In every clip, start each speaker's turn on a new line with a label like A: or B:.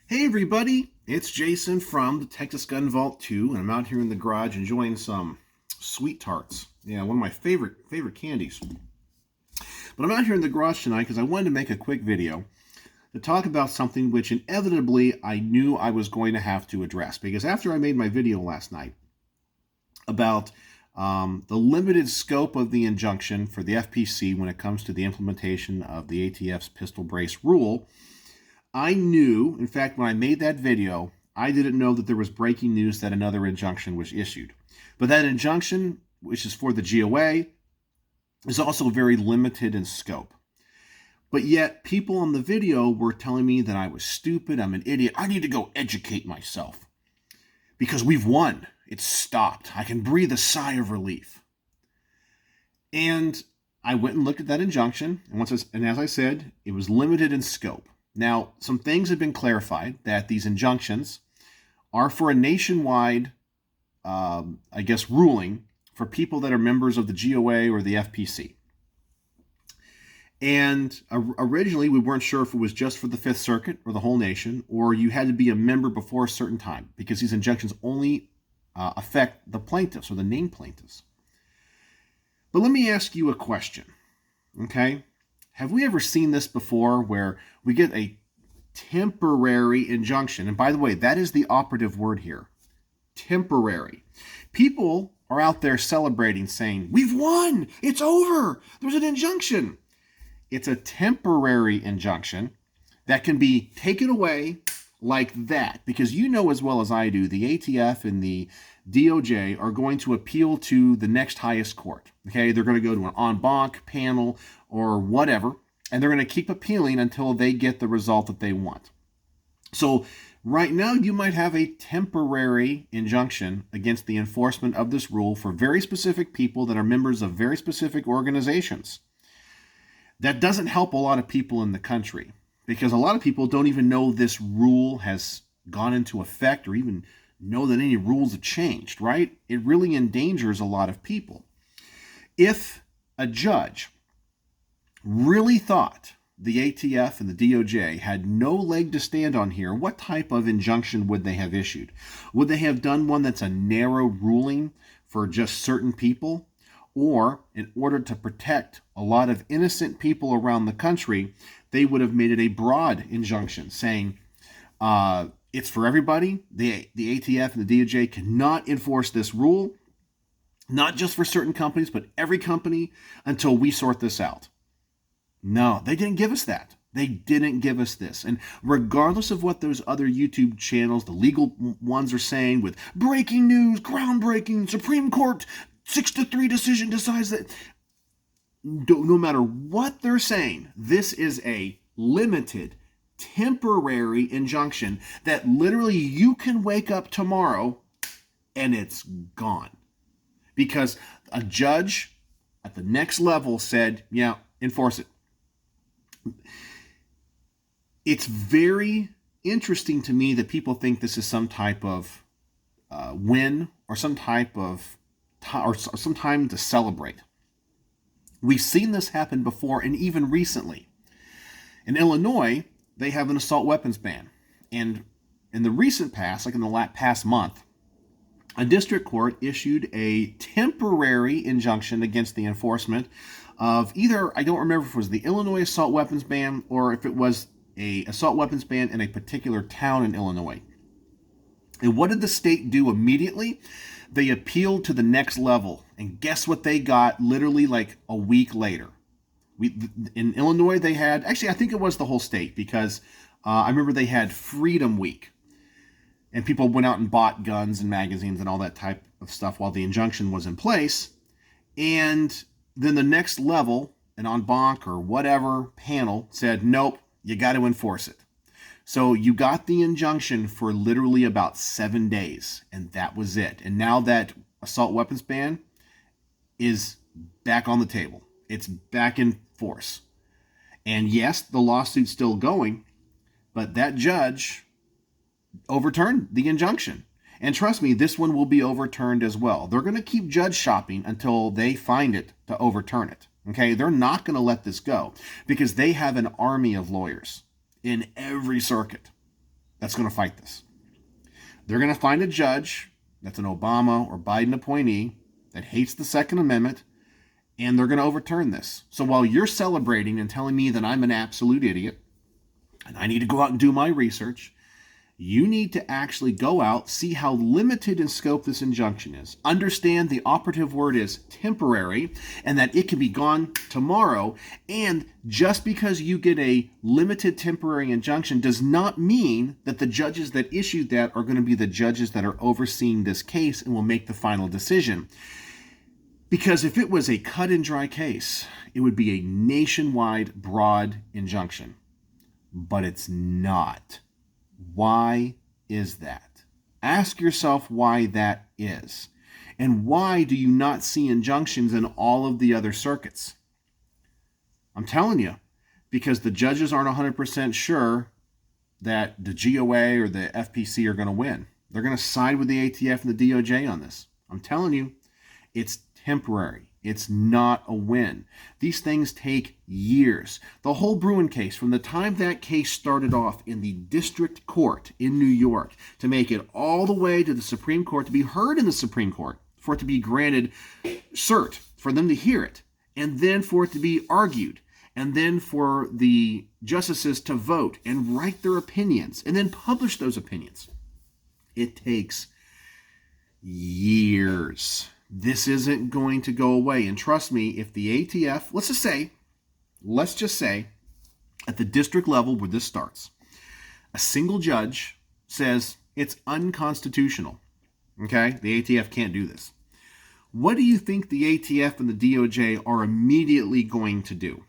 A: Hey everybody, it's Jason from the Texas Gun Vault 2, and I'm out here in the garage enjoying some sweet tarts. Yeah, one of my favorite candies. But I'm out here in the garage tonight because I wanted to make a quick video to talk about something which inevitably I knew I was going to have to address. Because after I made my video last night about the limited scope of the injunction for the FPC when it comes to the implementation of the ATF's pistol brace rule, I knew, in fact, when I made that video, I didn't know that there was breaking news that another injunction was issued. But that injunction, which is for the GOA, is also very limited in scope. But yet, people on the video were telling me that I was stupid, I'm an idiot, I need to go educate myself. Because we've won. It's stopped. I can breathe a sigh of relief. And I went and looked at that injunction, and as I said, it was limited in scope. Now, some things have been clarified that these injunctions are for a nationwide, ruling for people that are members of the GOA or the FPC. And originally, we weren't sure if it was just for the Fifth Circuit or the whole nation, or you had to be a member before a certain time, because these injunctions only affect the plaintiffs or the named plaintiffs. But let me ask you a question, okay? Have we ever seen this before where we get a temporary injunction? And by the way, that is the operative word here. Temporary. People are out there celebrating, saying, we've won! It's over! There's an injunction! It's a temporary injunction that can be taken away like that. Because you know as well as I do, the ATF and the DOJ are going to appeal to the next highest court. Okay, they're going to go to an en banc panel or whatever, and they're going to keep appealing until they get the result that they want. So right now you might have a temporary injunction against the enforcement of this rule for very specific people that are members of very specific organizations. That doesn't help a lot of people in the country, because a lot of people don't even know this rule has gone into effect or even know that any rules have changed, right? It really endangers a lot of people. If a judge really thought the ATF and the DOJ had no leg to stand on here, what type of injunction would they have issued? Would they have done one that's a narrow ruling for just certain people? Or, in order to protect a lot of innocent people around the country, they would have made it a broad injunction saying, it's for everybody. The ATF and the DOJ cannot enforce this rule, not just for certain companies, but every company until we sort this out. No, they didn't give us that. They didn't give us this. And regardless of what those other YouTube channels, the legal ones, are saying with breaking news, groundbreaking, Supreme Court 6-3 decision decides that, no matter what they're saying, this is a limited, temporary injunction that literally you can wake up tomorrow and it's gone. Because a judge at the next level said, yeah, enforce it. It's very interesting to me that people think this is some type of win or some type of or some time to celebrate. We've seen this happen before, and even recently. In Illinois, they have an assault weapons ban. And in the recent past, like in the past month, a district court issued a temporary injunction against the enforcement of either, I don't remember if it was the Illinois assault weapons ban or if it was a assault weapons ban in a particular town in Illinois. And what did the state do immediately? They appealed to the next level. And guess what they got literally like a week later? In Illinois, they had, actually, I think it was the whole state, because I remember they had Freedom Week. And people went out and bought guns and magazines and all that type of stuff while the injunction was in place. And then the next level, an en banc or whatever panel, said, nope, you got to enforce it. So you got the injunction for literally about 7 days, and that was it. And now that assault weapons ban is back on the table. It's back in force. And yes, the lawsuit's still going, but that judge overturned the injunction. And trust me, this one will be overturned as well. They're going to keep judge shopping until they find it to overturn it. Okay, they're not going to let this go because they have an army of lawyers in every circuit that's going to fight this. They're going to find a judge that's an Obama or Biden appointee that hates the Second Amendment, and they're going to overturn this. So while you're celebrating and telling me that I'm an absolute idiot and I need to go out and do my research, you need to actually go out, see how limited in scope this injunction is. Understand the operative word is temporary and that it can be gone tomorrow. And just because you get a limited temporary injunction does not mean that the judges that issued that are going to be the judges that are overseeing this case and will make the final decision. Because if it was a cut and dry case, it would be a nationwide broad injunction. But it's not. Why is that? Ask yourself why that is. And why do you not see injunctions in all of the other circuits? I'm telling you, because the judges aren't 100% sure that the GOA or the FPC are going to win. They're going to side with the ATF and the DOJ on this. I'm telling you, it's temporary. It's not a win. These things take years. The whole Bruin case, from the time that case started off in the district court in New York to make it all the way to the Supreme Court, to be heard in the Supreme Court, for it to be granted cert, for them to hear it, and then for it to be argued, and then for the justices to vote and write their opinions, and then publish those opinions. It takes years. This isn't going to go away. And trust me, if the ATF, let's just say, at the district level where this starts, a single judge says it's unconstitutional, okay? The ATF can't do this. What do you think the ATF and the DOJ are immediately going to do?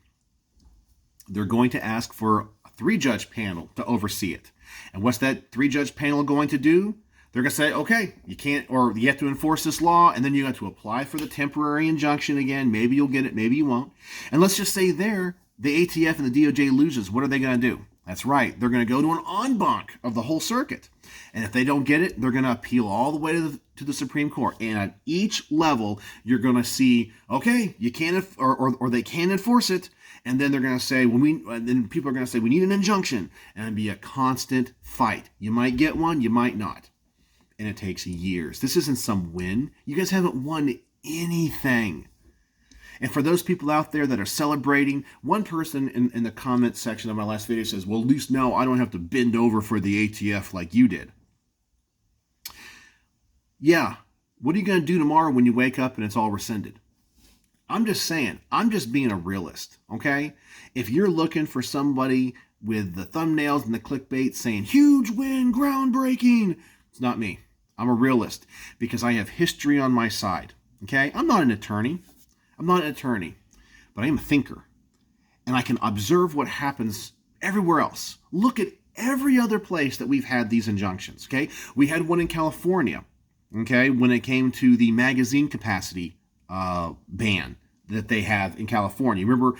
A: They're going to ask for a 3-judge panel to oversee it. And what's that 3-judge panel going to do? They're going to say, okay, you can't, or you have to enforce this law, and then you have to apply for the temporary injunction again. Maybe you'll get it, maybe you won't. And let's just say there, the ATF and the DOJ loses. What are they going to do? That's right. They're going to go to an en banc of the whole circuit. And if they don't get it, they're going to appeal all the way to the Supreme Court. And at each level, you're going to see, okay, you can't, or they can't enforce it. And then they're going to say, then people are going to say, we need an injunction. And it'll be a constant fight. You might get one, you might not. And it takes years. This isn't some win. You guys haven't won anything. And for those people out there that are celebrating, one person in the comment section of my last video says, well, at least now I don't have to bend over for the ATF like you did. Yeah. What are you going to do tomorrow when you wake up and it's all rescinded? I'm just saying. I'm just being a realist, okay? If you're looking for somebody with the thumbnails and the clickbait saying, huge win, groundbreaking, it's not me. I'm a realist because I have history on my side, okay? I'm not an attorney, but I am a thinker. And I can observe what happens everywhere else. Look at every other place that we've had these injunctions, okay? We had one in California, okay, when it came to the magazine capacity ban that they have in California. Remember,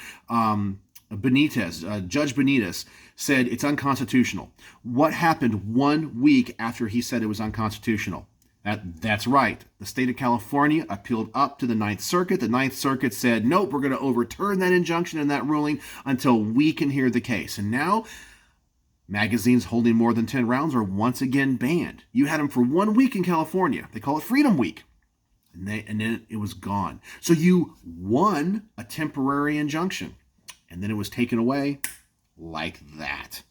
A: Judge Benitez said it's unconstitutional. What happened 1 week after he said it was unconstitutional? That's right. The state of California appealed up to the Ninth Circuit. The Ninth Circuit said, nope, we're going to overturn that injunction and that ruling until we can hear the case. And now, magazines holding more than 10 rounds are once again banned. You had them for 1 week in California. They call it Freedom Week. And then it was gone. So you won a temporary injunction. And then it was taken away like that.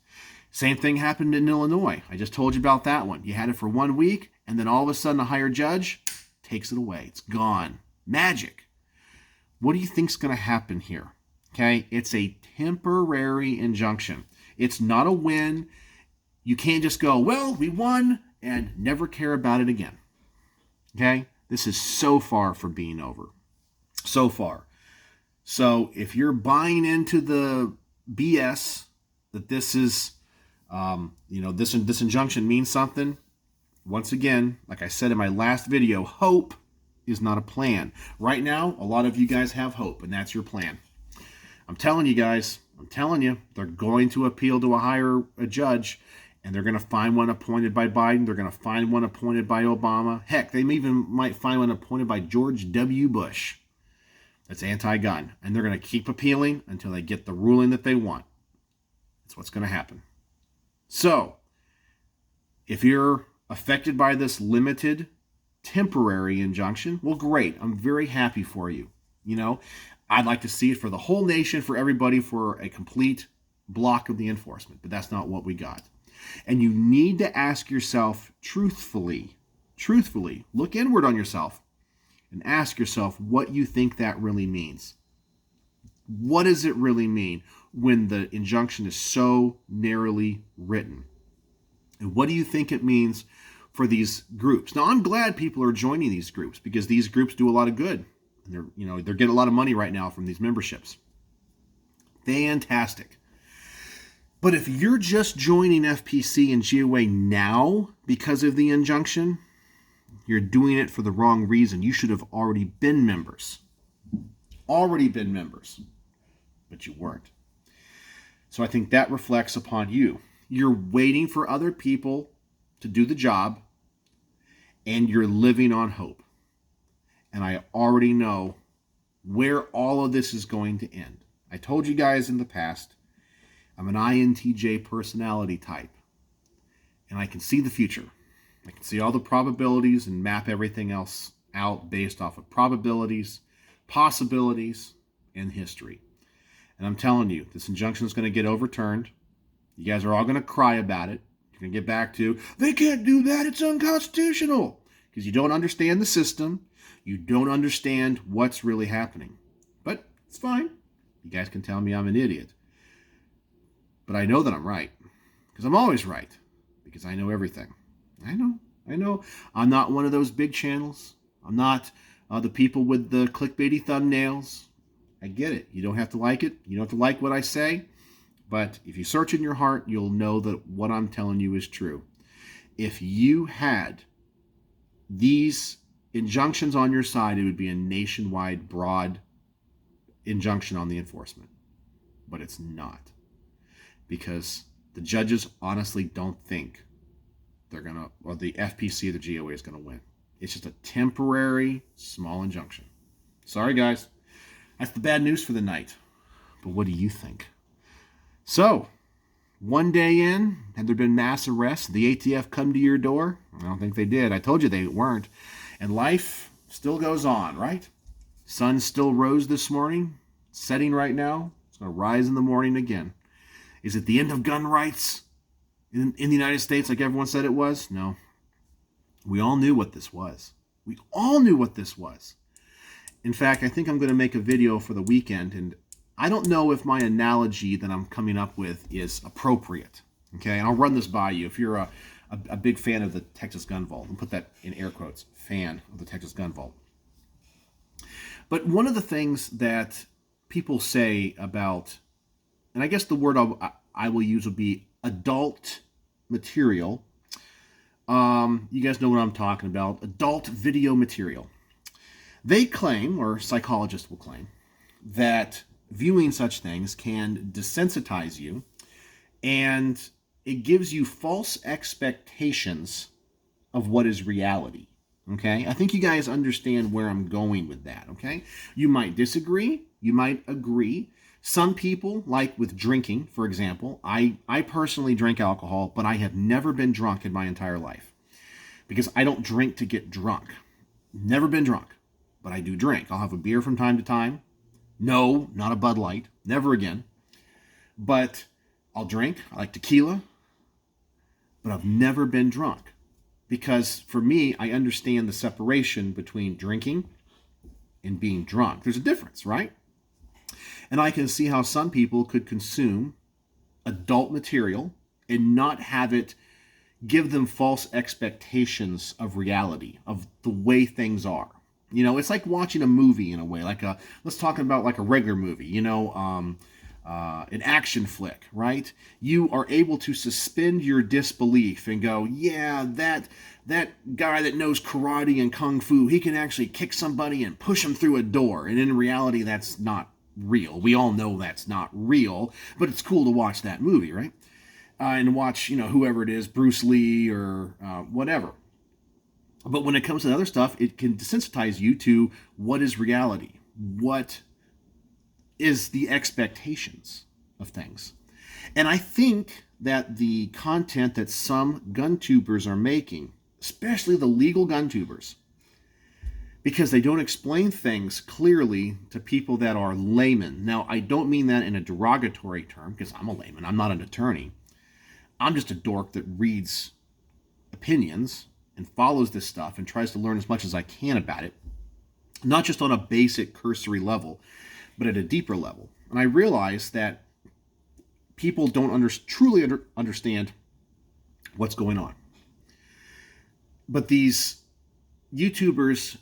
A: Same thing happened in Illinois. I just told you about that one. You had it for 1 week, and then all of a sudden a higher judge takes it away. It's gone. Magic. What do you think's going to happen here? Okay, it's a temporary injunction. It's not a win. You can't just go, well, we won, and never care about it again. Okay, this is so far from being over. So far. So if you're buying into the BS that this is, this injunction means something, once again, like I said in my last video, hope is not a plan. Right now, a lot of you guys have hope, and that's your plan. I'm telling you guys, they're going to appeal to a judge, and they're going to find one appointed by Biden. They're going to find one appointed by Obama. Heck, they even might find one appointed by George W. Bush. That's anti-gun. And they're going to keep appealing until they get the ruling that they want. That's what's going to happen. So, If you're affected by this limited, temporary injunction, well, great. I'm very happy for you. You know, I'd like to see it for the whole nation, for everybody, for a complete block of the enforcement, but that's not what we got. And you need to ask yourself truthfully, look inward on yourself and ask yourself what you think that really means. What does it really mean when the injunction is so narrowly written? And what do you think it means for these groups? Now, I'm glad people are joining these groups because these groups do a lot of good. And they're getting a lot of money right now from these memberships. Fantastic. But if you're just joining FPC and GOA now because of the injunction, you're doing it for the wrong reason. You should have already been members. But you weren't. So I think that reflects upon you. You're waiting for other people to do the job, and you're living on hope. And I already know where all of this is going to end. I told you guys in the past, I'm an INTJ personality type, and I can see the future. I can see all the probabilities and map everything else out based off of probabilities, possibilities, and history. And I'm telling you, this injunction is going to get overturned. You guys are all going to cry about it. You're going to get back to, they can't do that, it's unconstitutional. Because you don't understand the system. You don't understand what's really happening. But it's fine. You guys can tell me I'm an idiot. But I know that I'm right. Because I'm always right. Because I know everything. I know. I'm not one of those big channels. I'm not the people with the clickbaity thumbnails. I get it. You don't have to like it. You don't have to like what I say. But if you search in your heart, you'll know that what I'm telling you is true. If you had these injunctions on your side, it would be a nationwide, broad injunction on the enforcement. But it's not. Because the judges honestly don't think they're going to, or the FPC or the GOA is going to win. It's just a temporary, small injunction. Sorry, guys. That's the bad news for the night. But what do you think? So, one day in, had there been mass arrests, the ATF come to your door? I don't think they did. I told you they weren't. And life still goes on, right? Sun still rose this morning, setting right now. It's going to rise in the morning again. Is it the end of gun rights in the United States like everyone said it was? No. We all knew what this was. In fact, I think I'm going to make a video for the weekend, and I don't know if my analogy that I'm coming up with is appropriate. Okay, and I'll run this by you. If you're a big fan of the Texas Gun Vault, and put that in air quotes, fan of the Texas Gun Vault. But one of the things that people say about, and I guess the word I will use would be adult material. You guys know what I'm talking about. Adult video material. They claim, or psychologists will claim, that viewing such things can desensitize you, and it gives you false expectations of what is reality. Okay? I think you guys understand where I'm going with that. Okay? You might disagree. You might agree. Some people, like with drinking, for example, I personally drink alcohol, but I have never been drunk in my entire life. Because I don't drink to get drunk. Never been drunk, but I do drink. I'll have a beer from time to time. No, not a Bud Light. Never again. But I'll drink. I like tequila. But I've never been drunk. Because for me, I understand the separation between drinking and being drunk. There's a difference, right? And I can see how some people could consume adult material and not have it give them false expectations of reality, of the way things are. You know, it's like watching a movie in a way, let's talk about like a regular movie, an action flick, right? You are able to suspend your disbelief and go, yeah, that guy that knows karate and kung fu, he can actually kick somebody and push him through a door. And in reality, that's not real. We all know that's not real, but it's cool to watch that movie, right? And watch, whoever it is, Bruce Lee or whatever. But when it comes to other stuff, it can desensitize you to what is reality, what is the expectations of things. And I think that the content that some gun tubers are making, especially the legal gun tubers, because they don't explain things clearly to people that are laymen. Now, I don't mean that in a derogatory term, because I'm a layman, I'm not an attorney. I'm just a dork that reads opinions and follows this stuff and tries to learn as much as I can about it, not just on a basic cursory level, but at a deeper level. And I realize that people don't truly understand what's going on. But these YouTubers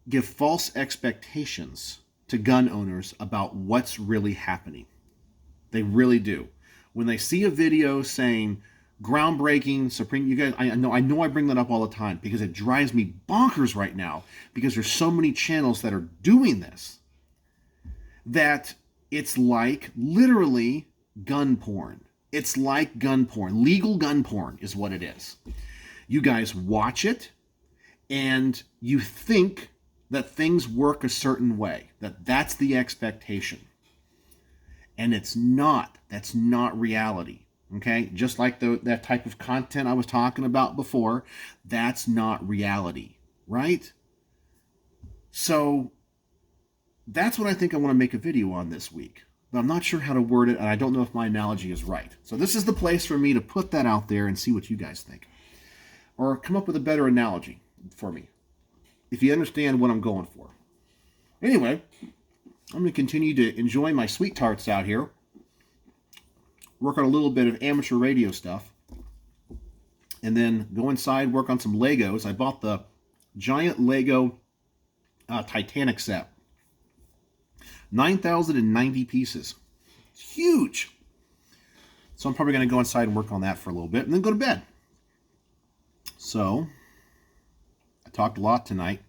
A: give false expectations to gun owners about what's really happening. They really do. When they see a video saying groundbreaking Supreme, you guys, I know I bring that up all the time because it drives me bonkers right now, because there's so many channels that are doing this, that it's like literally gun porn. It's like gun porn. Legal gun porn is what it is. You guys watch it and you think that things work a certain way, that's the expectation. And it's not. That's not reality. Okay? Just like that type of content I was talking about before, that's not reality, right? So that's what I think I want to make a video on this week. But I'm not sure how to word it, and I don't know if my analogy is right. So this is the place for me to put that out there and see what you guys think. Or come up with a better analogy for me, if you understand what I'm going for. Anyway, I'm going to continue to enjoy my sweet tarts out here, work on a little bit of amateur radio stuff, and then go inside, work on some Legos. I bought the giant Lego Titanic set. 9,090 pieces. It's huge. So I'm probably going to go inside and work on that for a little bit and then go to bed. So, I talked a lot tonight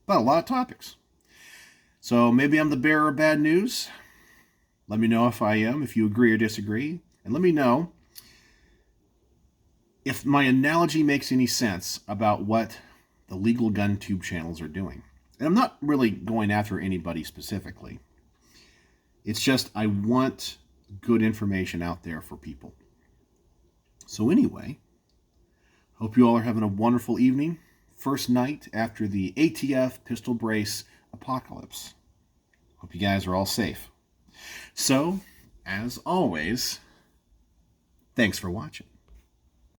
A: about a lot of topics. So maybe I'm the bearer of bad news. Let me know if I am, if you agree or disagree. And let me know if my analogy makes any sense about what the legal gun tube channels are doing. And I'm not really going after anybody specifically. It's just I want good information out there for people. So anyway, hope you all are having a wonderful evening. First night after the ATF pistol brace apocalypse. Hope you guys are all safe. So, as always, thanks for watching.